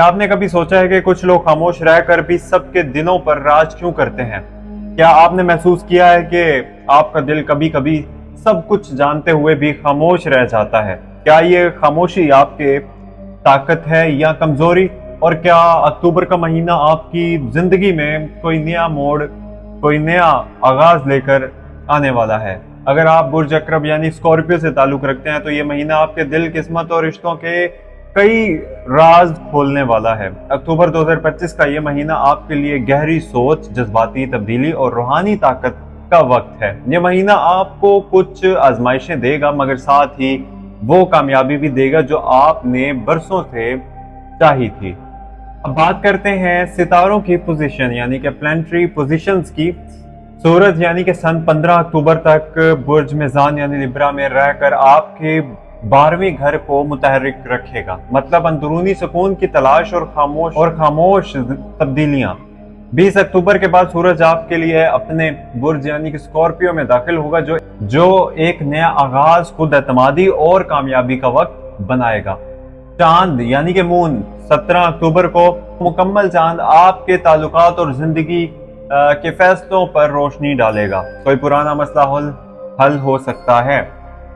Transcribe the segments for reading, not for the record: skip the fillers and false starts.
क्या आपने कभी सोचा है कि कुछ लोग खामोश रहकर भी सबके दिलों पर राज क्यों करते हैं? क्या आपने महसूस किया है कि आपका दिल कभी कभी सब कुछ जानते हुए भी खामोश रह जाता है? क्या ये खामोशी आपके ताकत है या कमजोरी? और क्या अक्टूबर का महीना आपकी जिंदगी में कोई नया मोड़, कोई नया आगाज लेकर आने वाला है? अगर आप बुर्ज अकरब यानी स्कॉर्पियो से ताल्लुक रखते हैं तो ये महीना आपके दिल, किस्मत और रिश्तों के कई राज खोलने वाला है। अक्टूबर 2025 का ये महीना आपके लिए गहरी सोच, जज्बाती तब्दीली और रूहानी ताकत का वक्त है। ये महीना आपको कुछ आजमाइशें देगा मगर साथ ही वो कामयाबी भी देगा जो आपने बरसों से चाही थी। अब बात करते हैं सितारों की पोजीशन यानी कि प्लैनेटरी पोजीशंस की। सूरज यानी कि सन 15 अक्टूबर तक बुर्ज मेज़ान यानी लिब्रा में रहकर आपके 12वें घर को मुतहर्रिक रखेगा। मतलब अंदरूनी सुकून की तलाश और खामोश तब्दीलियां। 20 अक्टूबर के बाद सूरज आपके लिए अपने बुर्ज यानी कि स्कॉर्पियो में दाखिल होगा जो एक नया आगाज, खुद एतमादी और कामयाबी का वक्त बनाएगा। चांद यानी कि मून 17 अक्टूबर को मुकम्मल चांद आपके ताल्लुकात और जिंदगी के फैसलों पर रोशनी डालेगा। कोई पुराना मसला हल हो सकता है।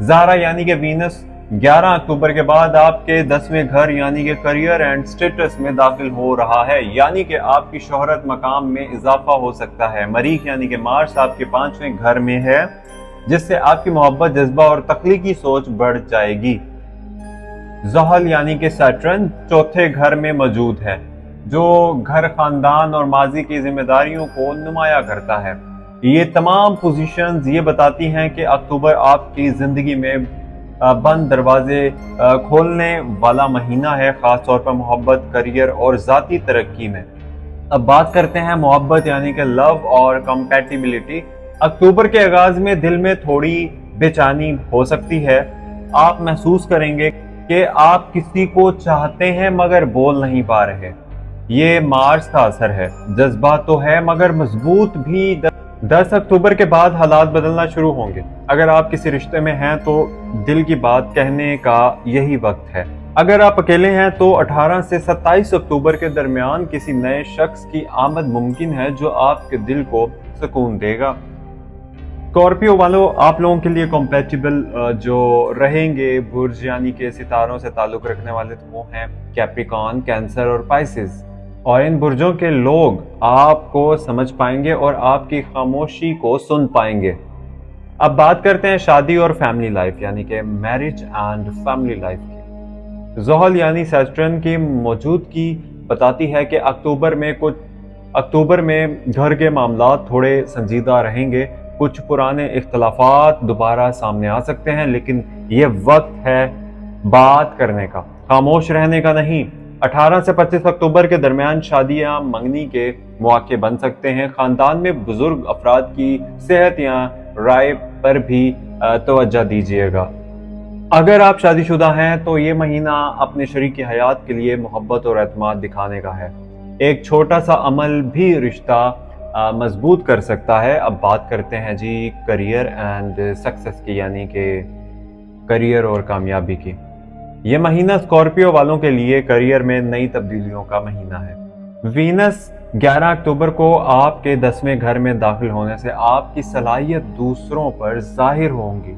ज़ारा यानी कि वीनस 11 अक्टूबर के बाद आपके 10वें घर यानी कि करियर एंड स्टेटस में दाखिल हो रहा है, यानी कि आपकी शोहरत मकाम में इजाफा हो सकता है। मरीख यानी कि मार्स आपके 5वें घर में है, जिससे आपकी मोहब्बत, जज्बा और तख्लीकी सोच बढ़ जाएगी। ज़हल यानी कि सैटर्न 4थे घर में मौजूद है, जो घर, खानदान और माजी की जिम्मेदारियों को नुमाया करता है। ये तमाम पोजीशंस ये बताती हैं कि अक्टूबर आपकी जिंदगी में बंद दरवाजे खोलने वाला महीना है, खास तौर पर मोहब्बत, करियर और जाती तरक्की में। अब बात करते हैं मोहब्बत यानी कि लव और कंपैटिबिलिटी। अक्टूबर के आगाज में दिल में थोड़ी बेचैनी हो सकती है। आप महसूस करेंगे कि आप किसी को चाहते हैं मगर बोल नहीं पा रहे। ये मार्स का असर है। जज्बा तो है मगर मजबूत भी। 10 अक्टूबर के बाद हालात बदलना शुरू होंगे। अगर आप किसी रिश्ते में हैं तो दिल की बात कहने का यही वक्त है। अगर आप अकेले हैं तो 18 से 27 अक्टूबर के दरमियान किसी नए शख्स की आमद मुमकिन है जो आपके दिल को सुकून देगा। स्कॉर्पियो वालों, आप लोगों के लिए कॉम्पैटिबल जो रहेंगे बुर्ज यानी के सितारों से ताल्लुक रखने वाले तो वो हैं कैप्रिकॉर्न, कैंसर और पाइसेस। और इन बुर्जों के लोग आपको समझ पाएंगे और आपकी खामोशी को सुन पाएंगे। अब बात करते हैं शादी और फैमिली लाइफ यानी कि मैरिज एंड फैमिली लाइफ की। ज़हल यानी सैटर्न की मौजूदगी बताती है कि अक्टूबर में घर के मामला थोड़े संजीदा रहेंगे। कुछ पुराने इख्तलाफात दोबारा सामने आ सकते हैं, लेकिन ये वक्त है बात करने का, खामोश रहने का नहीं। 18 से 25 अक्टूबर के दरमियान शादियां, मंगनी के मौके बन सकते हैं। खानदान में बुजुर्ग अफराद की सेहत या राय पर भी तवज्जो दीजिएगा। अगर आप शादीशुदा हैं तो ये महीना अपने शरीक हयात के लिए मोहब्बत और एतमाद दिखाने का है। एक छोटा सा अमल भी रिश्ता मजबूत कर सकता है। अब बात करते हैं जी करियर एंड सक्सेस की यानी कि करियर और कामयाबी की। ये महीना स्कॉर्पियो वालों के लिए करियर में नई तब्दीलियों का महीना है। वीनस 11 अक्टूबर को आपके 10वें घर में दाखिल होने से आपकी सलाहियत दूसरों पर जाहिर होंगी।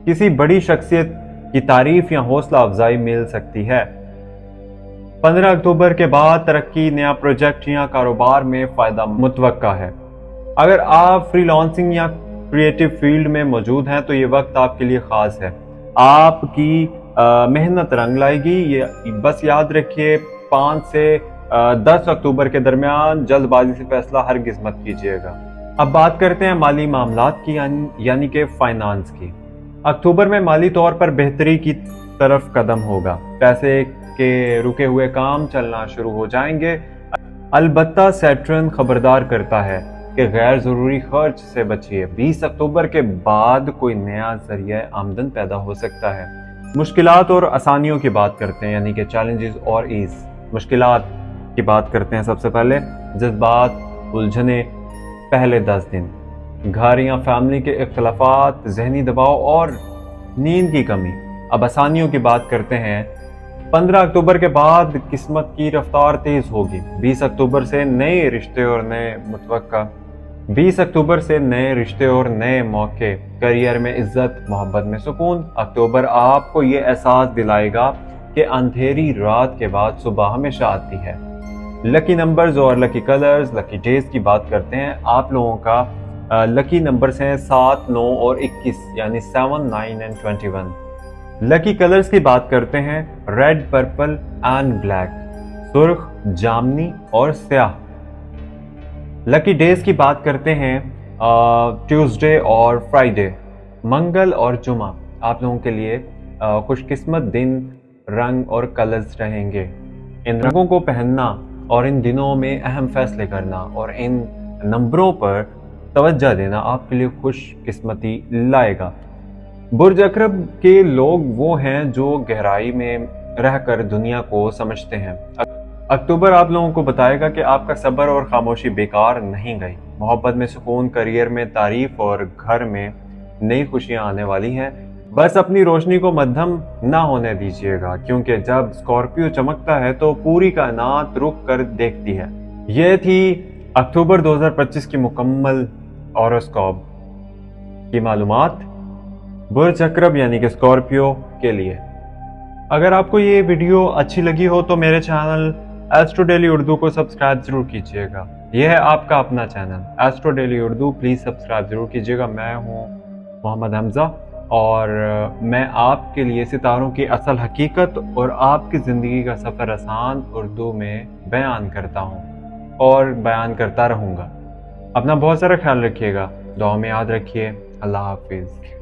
किसी बड़ी शख्सियत की तारीफ या हौसला अफजाई मिल सकती है। 15 अक्टूबर के बाद तरक्की, नया प्रोजेक्ट या कारोबार में फायदा मुतवक्का है। अगर आप फ्रीलांसिंग या क्रिएटिव फील्ड में मौजूद हैं तो ये वक्त आपके लिए खास है। आपकी मेहनत रंग लाएगी। ये बस याद रखिए 5 से 10 अक्टूबर के दरमियान जल्दबाजी से फैसला हरगिज़ मत कीजिएगा। अब बात करते हैं माली मामलात की यानी कि फाइनेंस की। अक्टूबर में माली तौर पर बेहतरी की तरफ कदम होगा। पैसे के रुके हुए काम चलना शुरू हो जाएंगे। अलबत्ता सैटर्न खबरदार करता है कि गैर जरूरी खर्च से बचिए। 20 अक्टूबर के बाद कोई नया जरिया आमदन पैदा हो सकता है। मुश्किलात और आसानियों की बात करते हैं यानी कि चैलेंजेस और ईज। मुश्किलात की बात करते हैं। सबसे पहले जज्बात, उलझने पहले 10 दिन, घर या फैमिली के इख्तलाफात, जहनी दबाव और नींद की कमी। अब आसानियों की बात करते हैं। 15 अक्टूबर के बाद किस्मत की रफ्तार तेज होगी। 20 अक्टूबर से नए रिश्ते और नए मुतवक्का 20 अक्टूबर से नए रिश्ते और नए मौके, करियर में इज्जत, मोहब्बत में सुकून। अक्टूबर आपको ये एहसास दिलाएगा कि अंधेरी रात के बाद सुबह हमेशा आती है। लकी नंबर्स और लकी कलर्स, लकी डेज की बात करते हैं। आप लोगों का लकी नंबर्स हैं 7, 9 और 21, यानी 7, 9 एंड 21। लकी कलर्स की बात करते हैं रेड, पर्पल एंड ब्लैक, सुर्ख, जामनी और स्याह। लकी डेज की बात करते हैं ट्यूसडे और फ्राइडे, मंगल और जुमा। आप लोगों के लिए खुशकिस्मत दिन, रंग और कलर्स रहेंगे। इन रंगों को पहनना और इन दिनों में अहम फैसले करना और इन नंबरों पर तवज्जो देना आपके लिए खुशकिस्मती लाएगा। बुर्ज अकरब के लोग वो हैं जो गहराई में रहकर दुनिया को समझते हैं। अक्टूबर आप लोगों को बताएगा कि आपका सब्र और खामोशी बेकार नहीं गई। मोहब्बत में सुकून, करियर में तारीफ और घर में नई खुशियां आने वाली हैं। बस अपनी रोशनी को मध्यम ना होने दीजिएगा, क्योंकि जब स्कॉर्पियो चमकता है तो पूरी कायनात रुक कर देखती है। यह थी अक्टूबर 2025 की मुकम्मल हॉरोस्कोप की मालूमात बुर्ज अकरब यानी कि स्कॉर्पियो के लिए। अगर आपको ये वीडियो अच्छी लगी हो तो मेरे चैनल एस्ट्रो डेली उर्दू को सब्सक्राइब जरूर कीजिएगा। यह है आपका अपना channel astro daily Urdu, please subscribe जरूर कीजिएगा। मैं हूँ मोहम्मद हमजा और मैं आपके लिए सितारों की असल हकीकत और आपकी ज़िंदगी का सफ़र आसान उर्दू में बयान करता हूँ और बयान करता रहूँगा। अपना बहुत सारा ख्याल रखिएगा, दुआ में याद रखिए। अल्लाह हाफिज़।